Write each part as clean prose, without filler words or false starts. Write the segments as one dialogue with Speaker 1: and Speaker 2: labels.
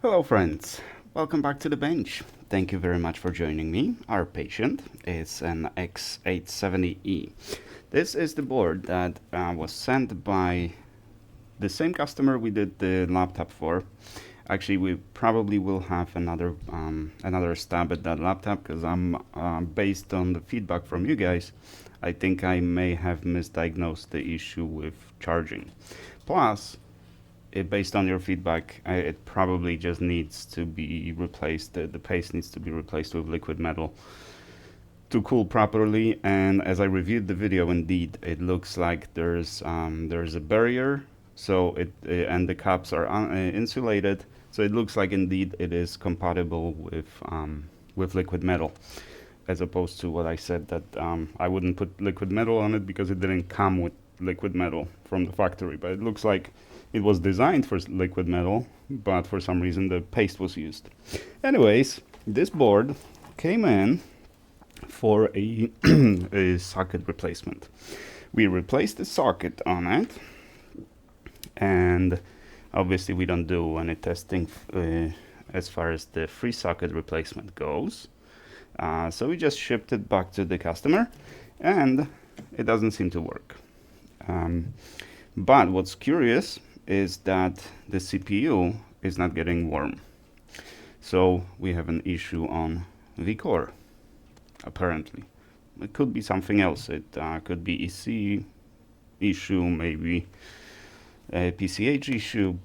Speaker 1: Hello friends, welcome back to the bench. Thank you very much for joining me. Our patient is an X870E. This is the board that was sent by the same customer we did the laptop for. Actually, we probably will have another stab at that laptop because I'm based on the feedback from you guys, I think I may have misdiagnosed the issue with charging. Plus, based on your feedback, it probably just needs to be replaced. The paste needs to be replaced with liquid metal to cool properly. And as I reviewed the video, indeed, it looks like there's a barrier. So and the caps are insulated. So it looks like indeed it is compatible with liquid metal, as opposed to what I said that I wouldn't put liquid metal on it because it didn't come with liquid metal from the factory. But it looks like it was designed for liquid metal, but for some reason the paste was used. Anyways, this board came in for a, a socket replacement. We replaced the socket on it, and obviously we don't do any testing as far as the free socket replacement goes. So we just shipped it back to the customer, and it doesn't seem to work. But what's curious is that the CPU is not getting warm. So we have an issue on the core, apparently. It could be something else. It could be EC issue, maybe a PCH issue.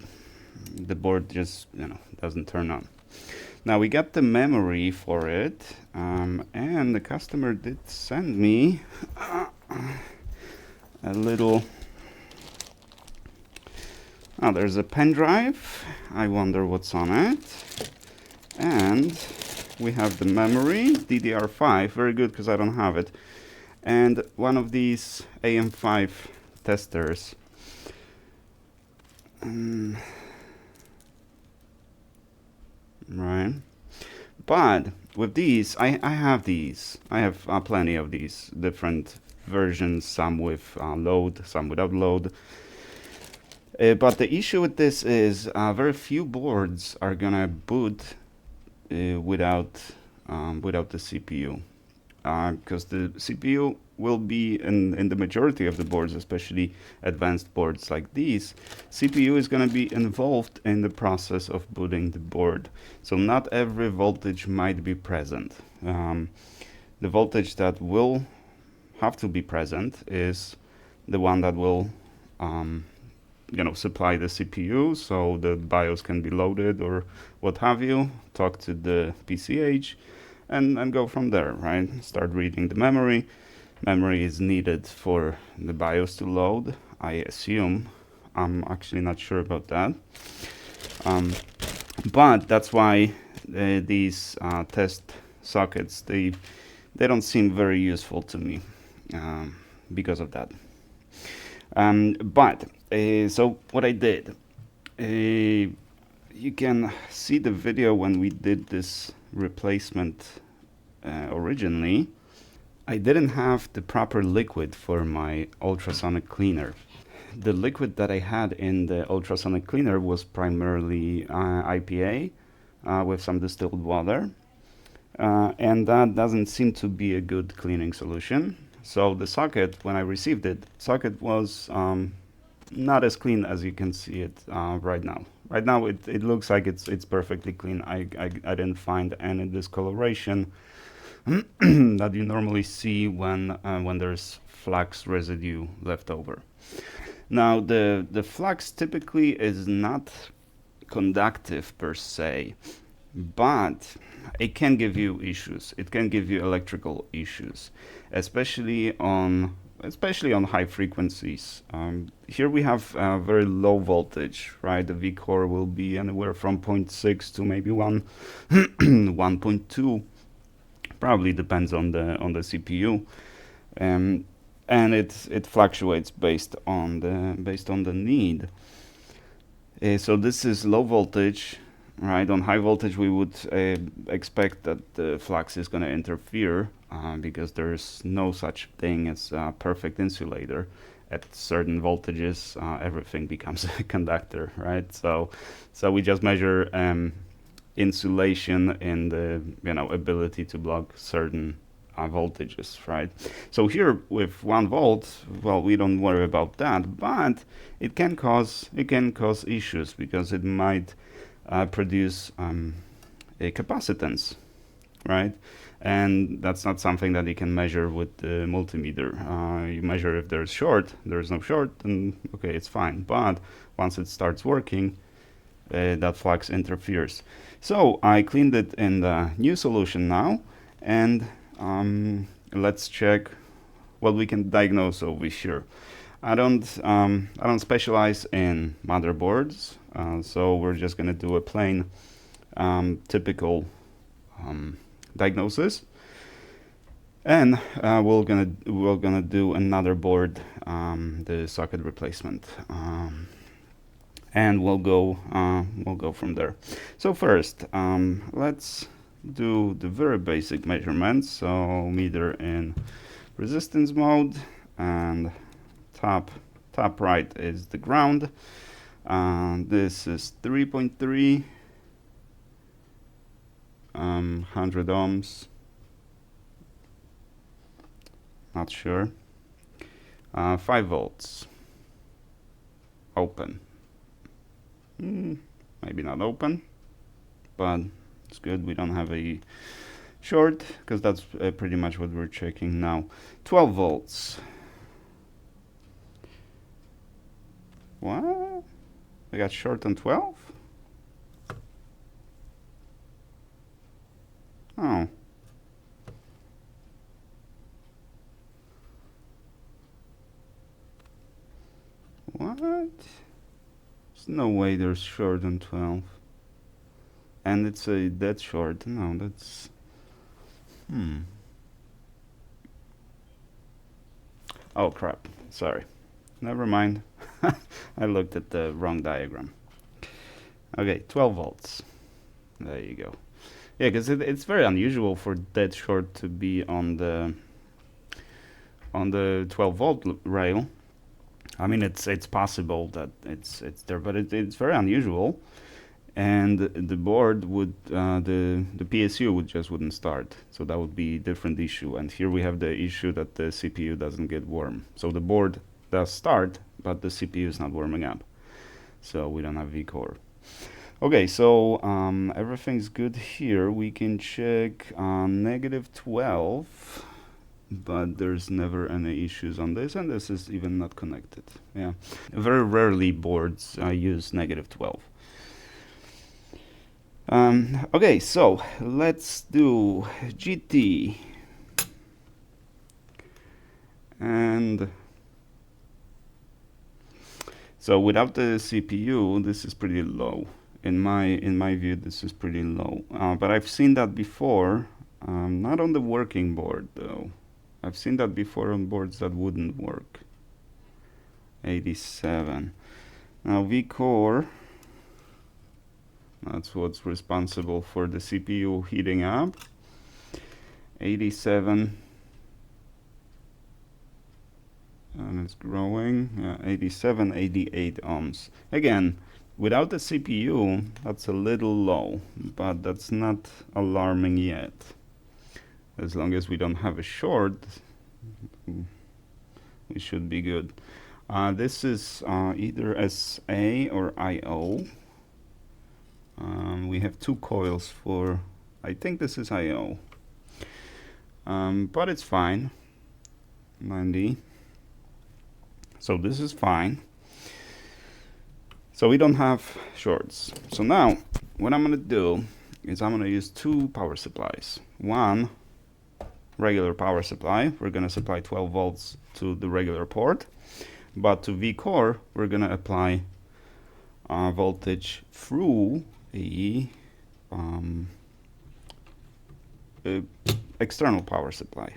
Speaker 1: The board just doesn't turn on. Now we got the memory for it, and the customer did send me a little. Oh, there's a pen drive. I wonder what's on it. And we have the memory, DDR5, very good because I don't have it. And one of these AM5 testers. Right. But with these, I have these. I have plenty of these different versions, some with load, some without load. But the issue with this is very few boards are gonna boot without the CPU, because the CPU will be in the majority of the boards, especially advanced boards like these. CPU is going to be involved in the process of booting the board, so not every voltage might be present. The voltage that will have to be present is the one that will supply the CPU so the BIOS can be loaded or what have you, talk to the PCH and go from there, right? Start reading the memory. Memory is needed for the BIOS to load, I assume. I'm actually not sure about that. But that's why these test sockets, they don't seem very useful to me because of that. So what I did, you can see the video when we did this replacement originally. I didn't have the proper liquid for my ultrasonic cleaner. The liquid that I had in the ultrasonic cleaner was primarily IPA with some distilled water, and that doesn't seem to be a good cleaning solution. So the socket, when I received it, socket was not as clean as you can see it right now. Right now it looks like it's perfectly clean. I didn't find any discoloration that you normally see when there's flux residue left over. Now the flux typically is not conductive per se, but it can give you issues. It can give you electrical issues, especially on high frequencies. Here we have very low voltage, right? The V core will be anywhere from 0.6 to maybe 1.2. Probably depends on the CPU, and it fluctuates based on the need. So this is low voltage, right? On high voltage, we would expect that the flux is going to interfere because there's no such thing as a perfect insulator, at certain voltages, everything becomes a conductor, right? So we just measure insulation in the ability to block certain voltages, right? So here with 1 volt, well, we don't worry about that, but it can cause issues because it might produce a capacitance, right? And that's not something that you can measure with the multimeter. You measure if there's no short, and okay, it's fine. But once it starts working, that flux interferes. So I cleaned it in the new solution now, and let's check what we can diagnose over here. I don't specialize in motherboards, so we're just gonna do a plain typical diagnosis, and we're gonna do another board, the socket replacement, and we'll go from there. So first, let's do the very basic measurements. So meter in resistance mode, and top right is the ground. This is 3.3 100 ohms, not sure. 5 volts, open. Maybe not open, but it's good we don't have a short, because that's pretty much what we're checking now. 12 volts. What? I got short on 12? Oh. What? There's no way there's short on 12. And it's a dead short. No, that's... Oh, crap. Sorry. Never mind. I looked at the wrong diagram. Okay, 12 volts. There you go. Yeah, because it's very unusual for dead short to be on the 12 volt rail. I mean, it's possible that it's there, but it's very unusual. And the board would the PSU wouldn't start, so that would be a different issue. And here we have the issue that the CPU doesn't get warm. So the board does start, but the CPU is not warming up, so we don't have vCore. Okay, so everything's good here. We can check -12, but there's never any issues on this, and this is even not connected. Yeah, very rarely boards use -12. Okay, so let's do GT, and so without the CPU, this is pretty low. In my view, this is pretty low. But I've seen that before, not on the working board though. I've seen that before on boards that wouldn't work. 87. Now vCore, that's what's responsible for the CPU heating up. 87, and it's growing. Yeah, 87, 88 ohms. Again, without the CPU, that's a little low, but that's not alarming yet. As long as we don't have a short, we should be good. This is either SA or IO. We have 2 coils for, I think this is IO. But it's fine. 90. So this is fine. So we don't have shorts. So now what I'm gonna do is I'm gonna use 2 power supplies. One regular power supply. We're gonna supply 12 volts to the regular port, but to vCore we're gonna apply voltage through a external power supply.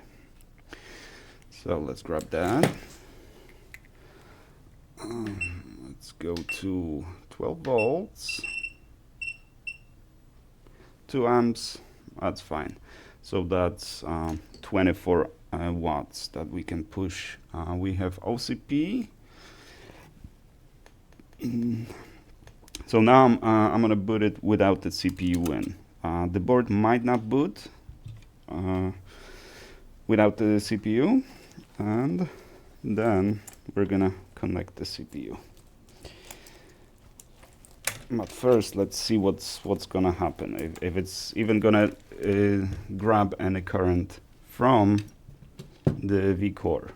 Speaker 1: So let's grab that. Let's go to 12 volts, 2 amps. That's fine. So that's 24 watts that we can push. We have OCP. So now I'm gonna boot it without the CPU in. The board might not boot without the CPU, and then we're gonna connect the CPU. But first, let's see what's gonna happen. If it's even gonna grab any current from the vCore.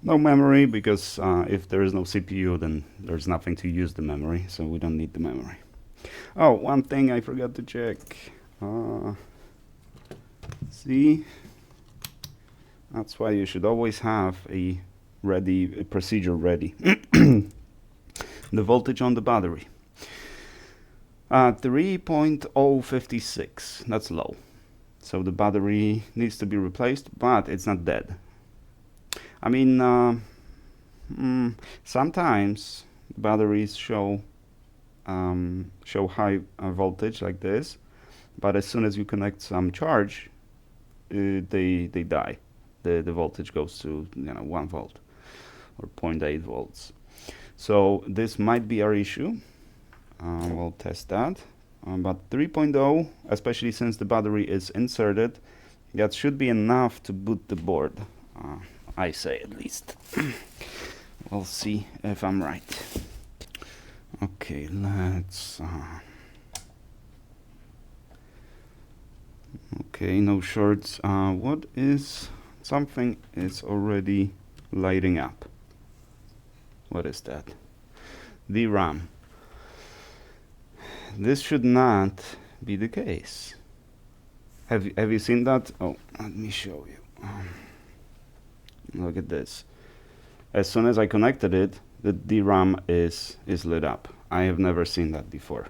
Speaker 1: No memory, because if there is no CPU, then there's nothing to use the memory, so we don't need the memory. Oh, one thing I forgot to check. See, that's why you should always have a procedure ready. The voltage on the battery. 3.056, that's low. So the battery needs to be replaced, but it's not dead. I mean, sometimes batteries show high voltage like this, but as soon as you connect some charge, they die. The voltage goes to 1 volt or 0.8 volts. So this might be our issue. We'll test that. But 3.0, especially since the battery is inserted, that should be enough to boot the board. I say, at least. We'll see if I'm right. Okay, let's... okay, no shorts. What is... something is already lighting up. What is that? DRAM. This should not be the case. Have you seen that? Oh, let me show you. Look at this. As soon as I connected it, the DRAM is lit up. I have never seen that before.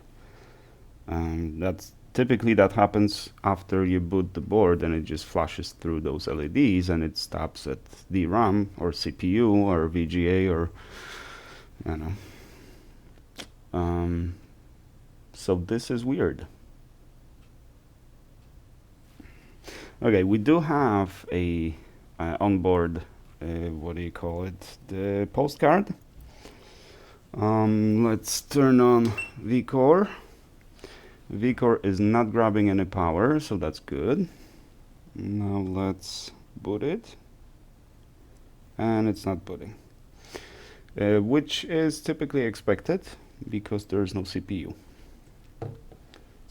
Speaker 1: Typically that happens after you boot the board, and it just flashes through those LEDs and it stops at DRAM or CPU or VGA or so this is weird. Okay, we do have a onboard, what do you call it? The postcard. Let's turn on vCore. vCore is not grabbing any power, so that's good. Now let's boot it. And it's not booting. Which is typically expected because there's no CPU.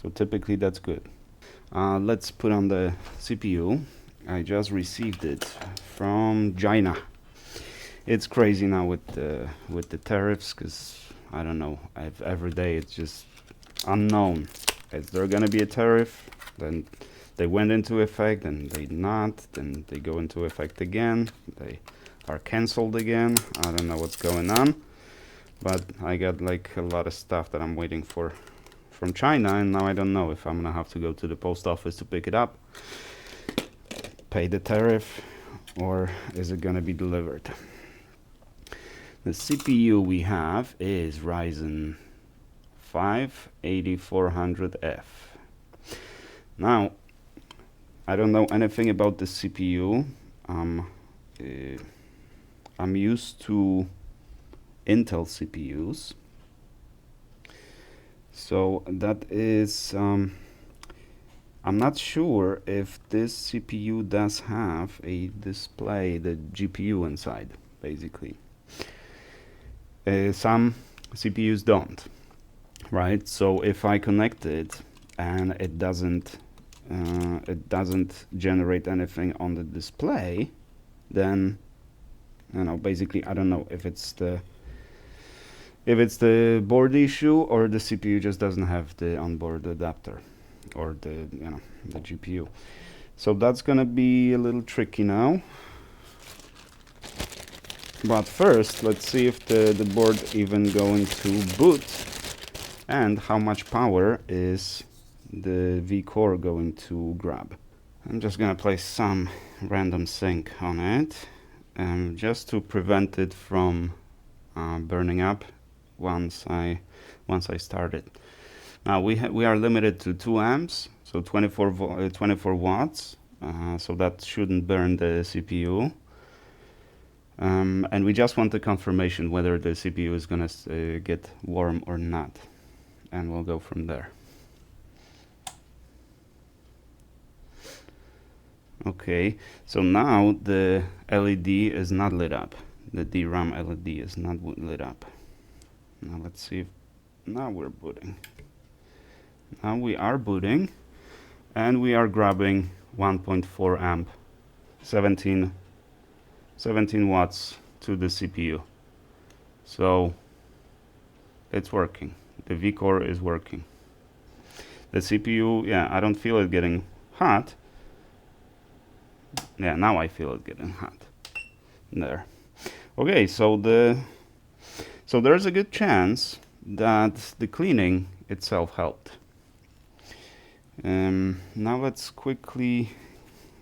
Speaker 1: So typically that's good. Let's put on the CPU. I just received it from China. It's crazy now with the tariffs, because I don't know. Every day it's just unknown. Is there gonna be a tariff? Then they went into effect, and they not. Then they go into effect again. They are cancelled again. I don't know what's going on. But I got like a lot of stuff that I'm waiting for from China, and now I don't know if I'm gonna have to go to the post office to pick it up, pay the tariff, or is it gonna be delivered. The CPU we have is Ryzen 5 8400F. Now, I don't know anything about the CPU. I'm used to Intel CPUs. So that is, I'm not sure if this CPU does have a display, the GPU inside, basically. Some CPUs don't, right? So if I connect it and it doesn't generate anything on the display, then basically I don't know if it's the board issue or the CPU just doesn't have the onboard adapter or the GPU. So that's gonna be a little tricky now. But first, let's see if the board even going to boot, and how much power is the vCore going to grab. I'm just gonna place some random sync on it, just to prevent it from burning up once I start it. Now we are limited to 2 amps, so 24 watts, so that shouldn't burn the CPU. And we just want the confirmation whether the CPU is gonna get warm or not, and we'll go from there. Okay, so now the LED is not lit up. The DRAM LED is not lit up. Now let's see if now we're booting. Now we are booting, and we are grabbing 1.4 amp, 17 watts to the CPU. So it's working. The V-core is working. The CPU, yeah, I don't feel it getting hot. Yeah, now I feel it getting hot. There. Okay, so there's a good chance that the cleaning itself helped. Now let's quickly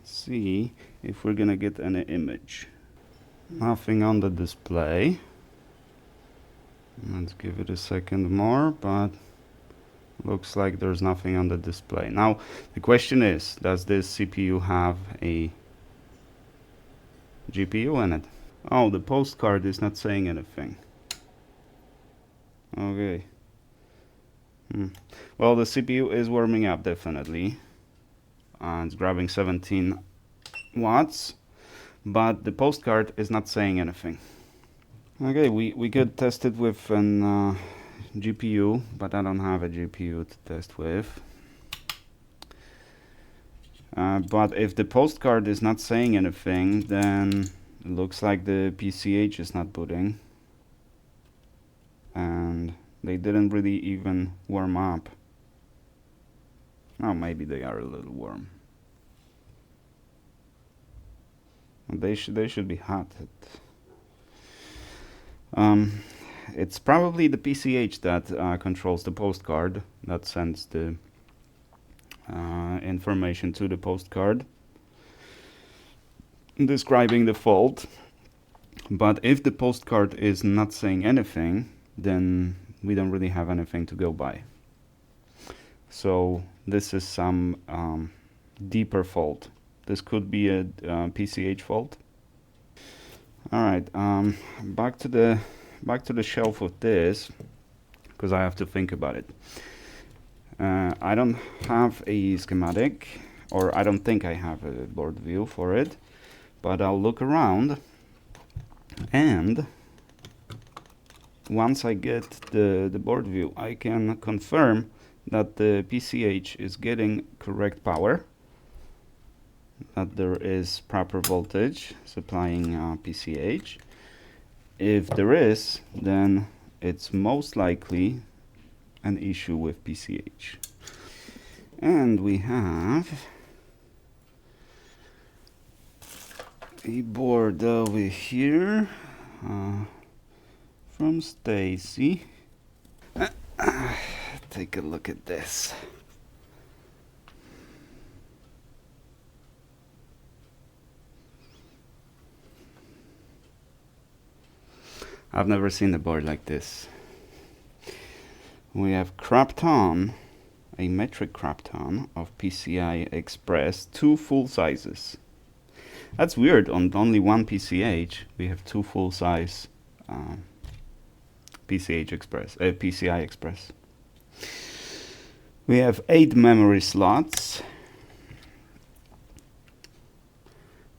Speaker 1: see if we're gonna get any image. Nothing on the display. Let's give it a second more, but looks like there's nothing on the display. Now the question is, does this CPU have a GPU in it? Oh, the postcard is not saying anything. Okay. Well, the CPU is warming up definitely. It's grabbing 17 watts, but the postcard is not saying anything. Okay, we could test it with an GPU, but I don't have a GPU to test with. But if the postcard is not saying anything, then it looks like the PCH is not booting. And they didn't really even warm up. Oh, maybe they are a little warm. They should be hot. It's probably the PCH that controls the postcard, that sends the information to the postcard describing the fault. But if the postcard is not saying anything, then we don't really have anything to go by. So this is some deeper fault. This could be a PCH fault. All right, back to the shelf of this, because I have to think about it. I don't have a schematic, or I don't think I have a board view for it, but I'll look around, and once I get the board view, I can confirm that the PCH is getting correct power, that there is proper voltage supplying PCH. If there is, then it's most likely an issue with PCH. And we have a board over here from Stacy. Take a look at this. I've never seen a board like this. We have cropped on, a metric cropped on of PCI Express, 2 full sizes. That's weird, on only one PCH we have 2 full size PCI Express. We have 8 memory slots,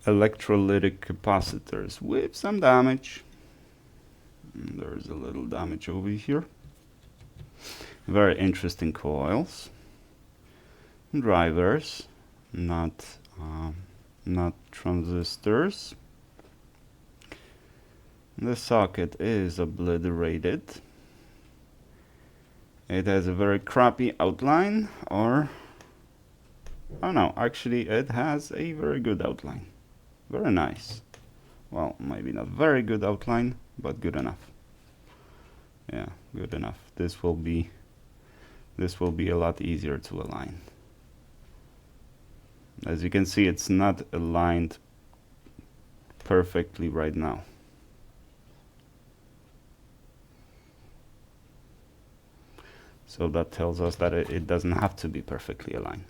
Speaker 1: electrolytic capacitors with some damage. There's a little damage over here. Very interesting coils. Drivers, not transistors. The socket is obliterated. It has a very crappy outline, or oh no, actually it has a very good outline. Very nice. Well, maybe not very good outline, but good enough. Yeah, good enough. This will be a lot easier to align. As you can see, it's not aligned perfectly right now. So that tells us that it doesn't have to be perfectly aligned.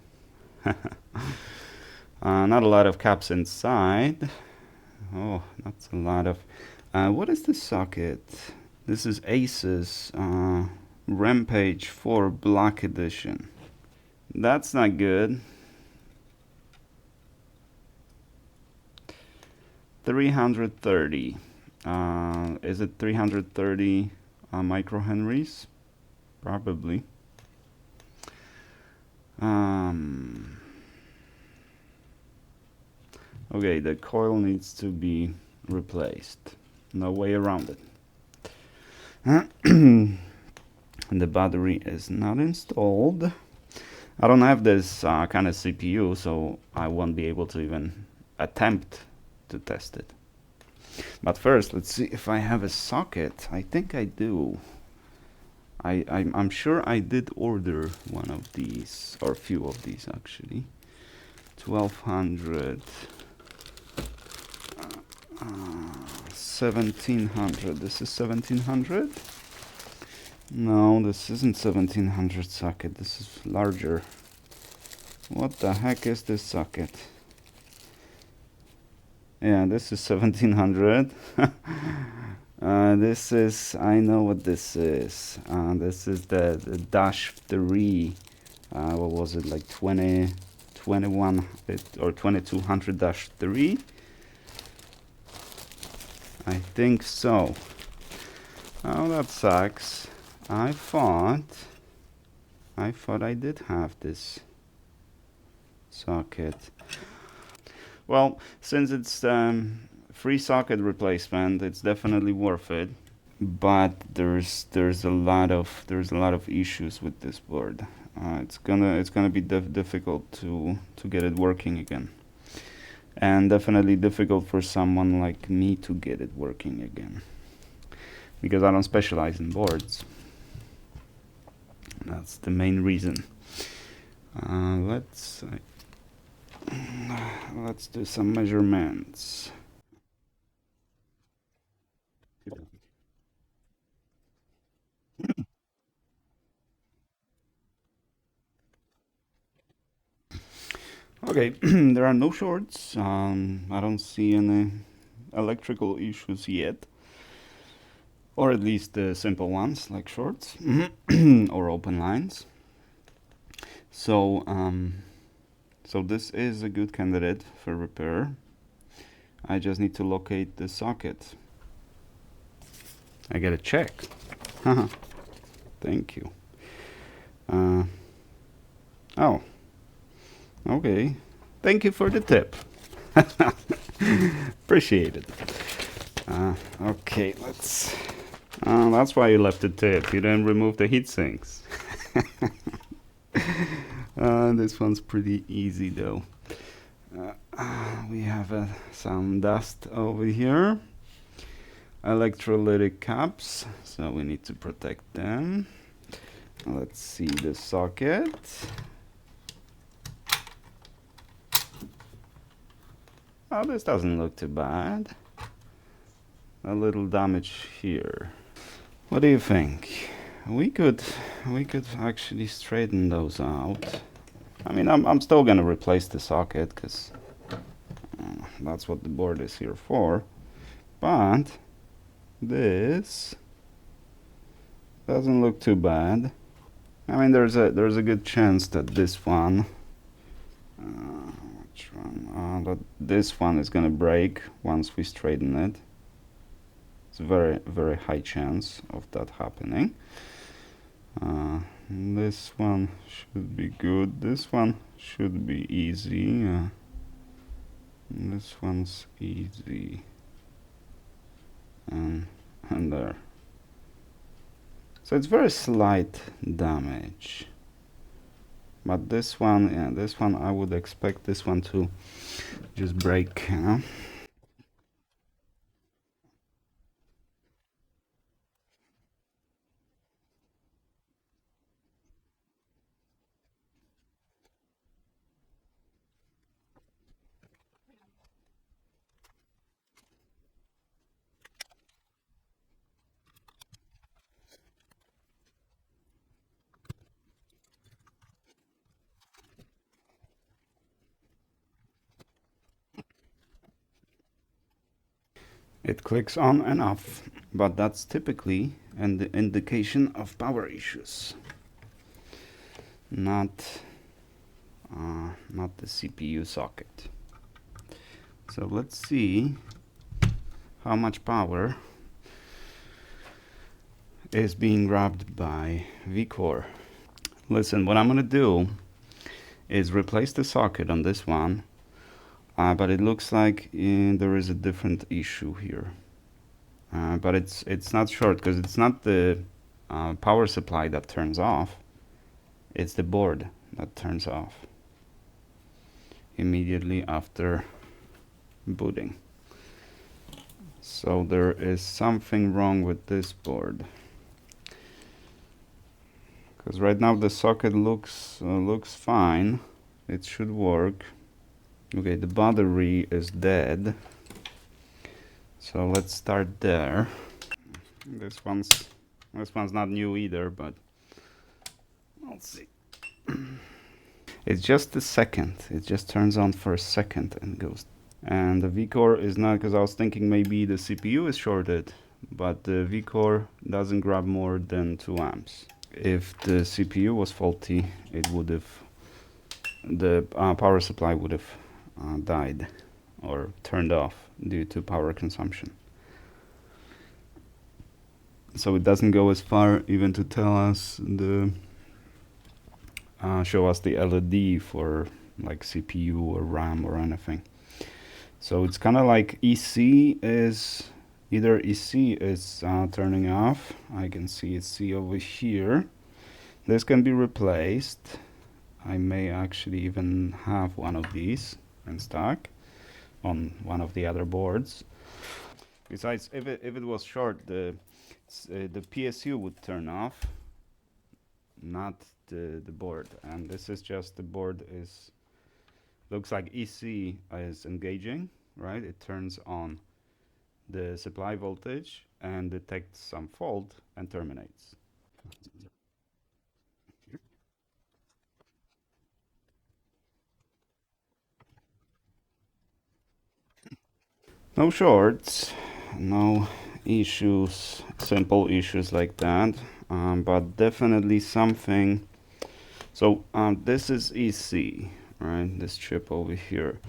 Speaker 1: Not a lot of caps inside. Oh, that's a lot of... what is this socket? This is Asus Rampage 4 Black Edition. That's not good. 330. Is it 330 microhenries? Probably. Okay, the coil needs to be replaced. No way around it. And the battery is not installed. I don't have this kind of CPU, so I won't be able to even attempt to test it. But first, let's see if I have a socket. I think I do. I'm sure I did order one of these, or a few of these actually. 1200, 1700. This is 1700? No, this isn't 1700 socket. This is larger. What the heck is this socket? Yeah, this is 1700. This is, I know what this is. This is the dash 3. What was it, like 21 or 2200 dash 3? I think so. Oh, that sucks. I thought I did have this socket. Well, since it's free socket replacement, it's definitely worth it. But there's a lot of issues with this board. It's gonna be difficult to get it working again, and definitely difficult for someone like me to get it working again, because I don't specialize in boards. That's the main reason. Let's do some measurements. Okay, there are no shorts. I don't see any electrical issues yet, or at least the simple ones like shorts or open lines. So so this is a good candidate for repair. I just need to locate the socket. I gotta check. Thank you. Oh, okay. Thank you for the tip. Appreciate it. Okay, let's... that's why you left the tip. You didn't remove the heat sinks. This one's pretty easy though. We have some dust over here. Electrolytic caps, so we need to protect them. Let's see the socket. Oh, this doesn't look too bad. A little damage here. What do you think? We could actually straighten those out. I mean, I'm still gonna replace the socket because that's what the board is here for. But this doesn't look too bad. I mean, there's a good chance that this one, which one? That this one is gonna break once we straighten it. It's a very high chance of that happening. This one should be good. This one should be easy. This one's easy. And there. So it's very slight damage. But this one, yeah, this one I would expect this one to just break. It clicks on and off, but that's typically an indication of power issues, not the CPU socket. So let's see how much power is being grabbed by vCore. Listen, what I'm gonna do is replace the socket on this one, but it looks like there is a different issue here. But it's not short, because it's not the power supply that turns off, it's the board that turns off immediately after booting. So there is something wrong with this board, because right now the socket looks fine. It should work. Okay, the battery is dead, so let's start there. This one's not new either, but I'll see. It's just a second. It just turns on for a second and goes. And the vCore is not, because I was thinking maybe the CPU is shorted, but the vCore doesn't grab more than 2 amps. If the CPU was faulty, it would have, the power supply would have died or turned off due to power consumption. So it doesn't go as far even to tell us show us the LED for like CPU or RAM or anything. So it's kind of like EC is turning off. I can see EC over here. This can be replaced. I may actually even have one of these in stock on one of the other boards. Besides, if it was short, the PSU would turn off, not the board. And this is just, the board is, looks like EC is engaging, right? It turns on the supply voltage and detects some fault and terminates. No shorts, no issues, simple issues like that, but definitely something. So this is EC, right? This chip over here.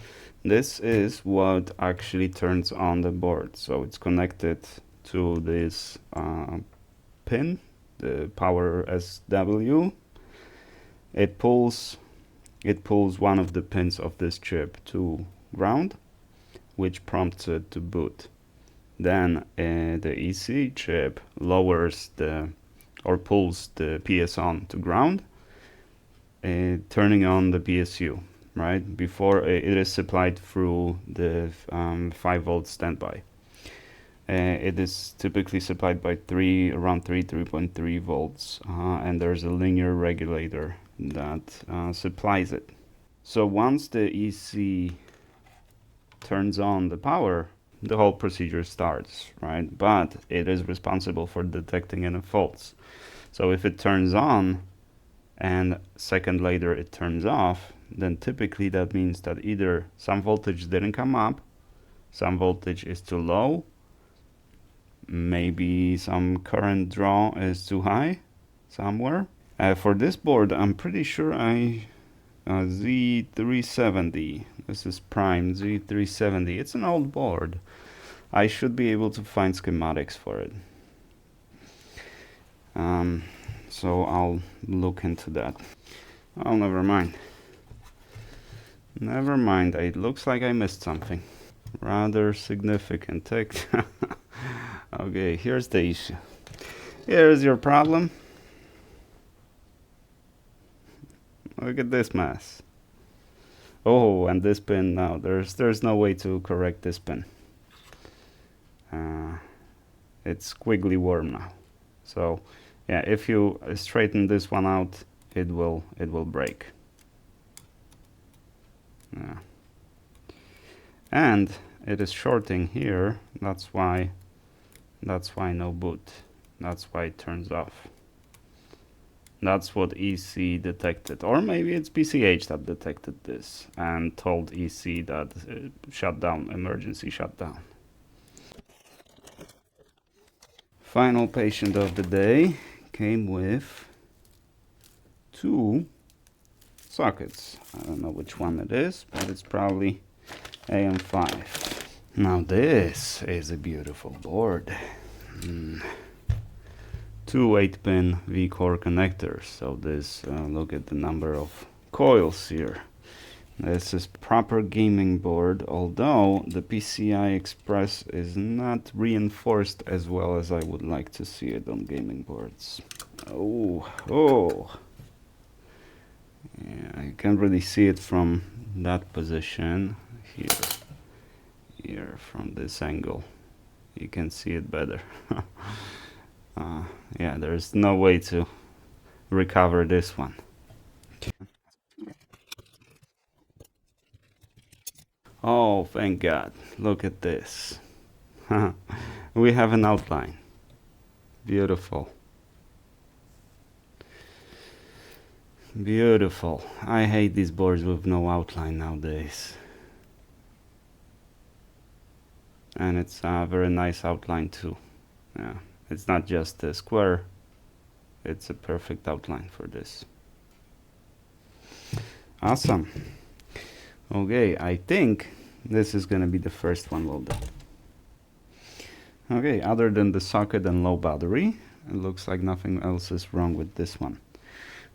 Speaker 1: This is what actually turns on the board. So it's connected to this pin, the power SW. It pulls one of the pins of this chip to ground, which prompts it to boot. Then the EC chip lowers or pulls the PS on to ground, turning on the PSU, right? Before it is supplied through the 5-volt standby. It is typically supplied by around 3.3 volts, and there's a linear regulator that supplies it. So once the EC turns on the power, the whole procedure starts, right? But it is responsible for detecting any faults. So if it turns on and a second later it turns off, then typically that means that either some voltage didn't come up, some voltage is too low, maybe some current draw is too high somewhere. For this board, I'm pretty sure Z370, this is prime Z370. It's an old board. I should be able to find schematics for it. So I'll look into that. Oh, never mind. Never mind, it looks like I missed something rather significant. Okay, here's the issue. Here's your problem. Look at this mess. Oh, and this pin now. There's no way to correct this pin. It's squiggly worm now. So, yeah, if you straighten this one out, it will break. Yeah. And it is shorting here. That's why no boot. That's why it turns off. That's what EC detected. Or maybe it's PCH that detected this and told EC that shutdown, emergency shutdown. Final patient of the day came with 2 sockets. I don't know which one it is, but it's probably AM5. Now this is a beautiful board. 2 8-pin V-core connectors. So this, look at the number of coils here. This is proper gaming board, although the PCI Express is not reinforced as well as I would like to see it on gaming boards. Oh. Yeah, you can't really see it from that position. Here from this angle. You can see it better. Yeah, there's no way to recover this one. Oh, thank God. Look at this. We have an outline. Beautiful. Beautiful. I hate these boards with no outline nowadays. And it's a very nice outline too. Yeah, it's not just a square. It's a perfect outline for this. Awesome. Okay, I think this is going to be the first one loaded. Okay, other than the socket and low battery, it looks like nothing else is wrong with this one.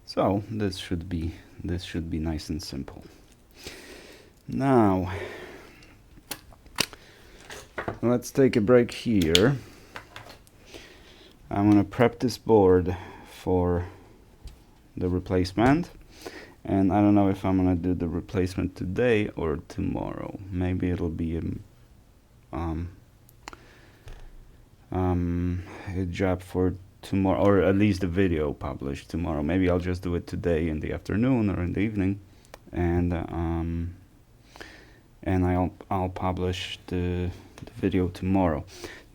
Speaker 1: So this should be nice and simple. Now let's take a break here. I'm gonna prep this board for the replacement, and I don't know if I'm gonna do the replacement today or tomorrow. Maybe it'll be a job for tomorrow, or at least the video published tomorrow. Maybe I'll just do it today in the afternoon or in the evening, and I'll publish the video tomorrow.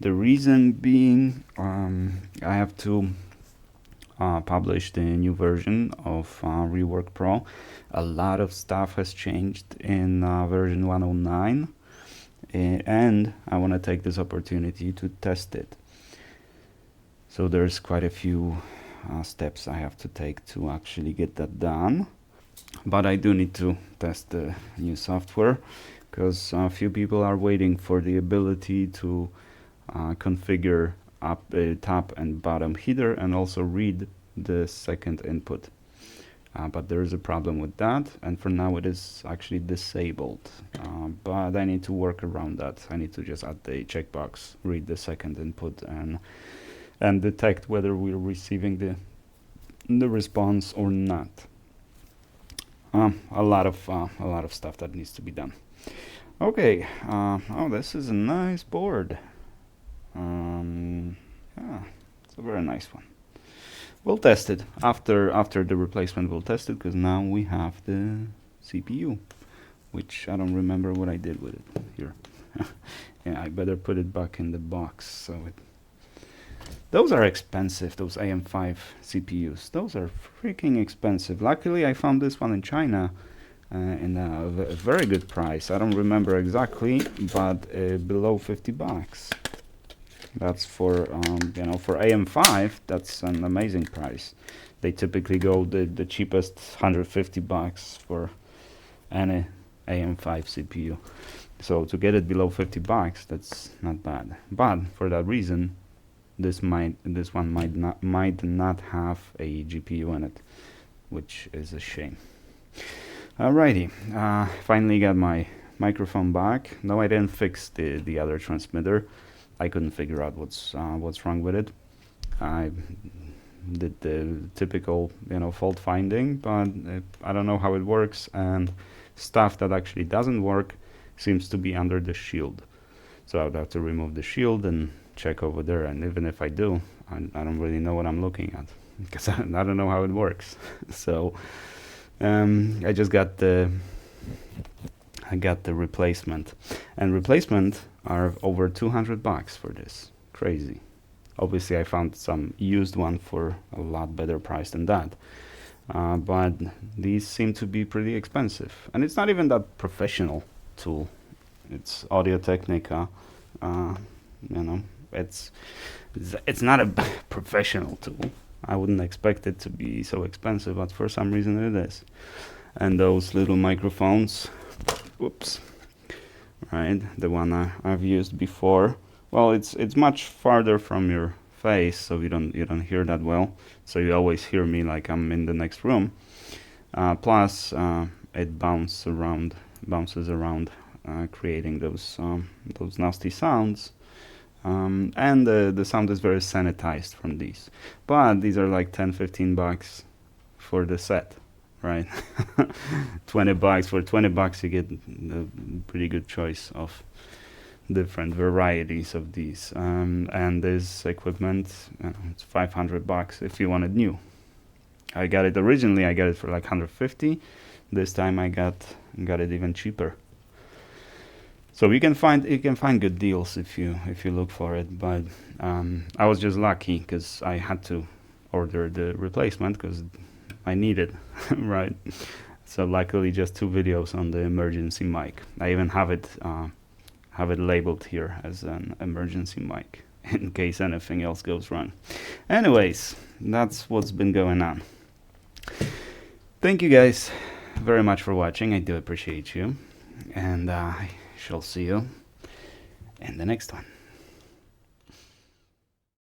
Speaker 1: The reason being, I have to publish the new version of Rework Pro. A lot of stuff has changed in version 109, and I want to take this opportunity to test it. So there's quite a few steps I have to take to actually get that done. But I do need to test the new software, because a few people are waiting for the ability to configure up top and bottom heater and also read the second input. But there is a problem with that, and for now it is actually disabled. But I need to work around that. I need to just add the checkbox, read the second input, and detect whether we're receiving the response or not. A lot of stuff that needs to be done. Okay. Oh, this is a nice board. Yeah, it's a very nice one. We'll test it after the replacement. We'll test it, because now we have the CPU, which I don't remember what I did with it here. Yeah, I better put it back in the box. Those are expensive, those AM5 CPUs. Those are freaking expensive. Luckily, I found this one in China in a very good price. I don't remember exactly, but below 50 bucks. That's for for AM5. That's an amazing price. They typically go the cheapest 150 bucks for any AM5 CPU. So to get it below 50 bucks, that's not bad. But for that reason, this one might not have a GPU in it, which is a shame. Alrighty, finally got my microphone back. No, I didn't fix the other transmitter. I couldn't figure out what's wrong with it. I did the typical fault finding, but I don't know how it works, and stuff that actually doesn't work seems to be under the shield. So I would have to remove the shield and check over there, and even if I do, I don't really know what I'm looking at, because I don't know how it works. So I just got the replacement, and replacement are over 200 bucks for this. Crazy. Obviously I found some used one for a lot better price than that, but these seem to be pretty expensive, and it's not even that professional tool. It's Audio Technica, it's not a professional tool. I wouldn't expect it to be so expensive, but for some reason it is. And those little microphones, whoops, right, the one I've used before. Well, it's much farther from your face, so you don't hear that well. So you always hear me like I'm in the next room. Plus, it bounces around, creating those nasty sounds. And the sound is very sanitized from these. But these are like 10-15 bucks for the set, right? 20 bucks. For 20 bucks you get a pretty good choice of different varieties of these. And this equipment, it's 500 bucks if you want it new. I got it for like 150. This time I got it even cheaper. So you can find good deals if you look for it. But I was just lucky because I had to order the replacement because I need it, right? So luckily, just 2 videos on the emergency mic. I even have it labeled here as an emergency mic in case anything else goes wrong. Anyways, that's what's been going on. Thank you guys very much for watching. I do appreciate you, and I shall see you in the next one.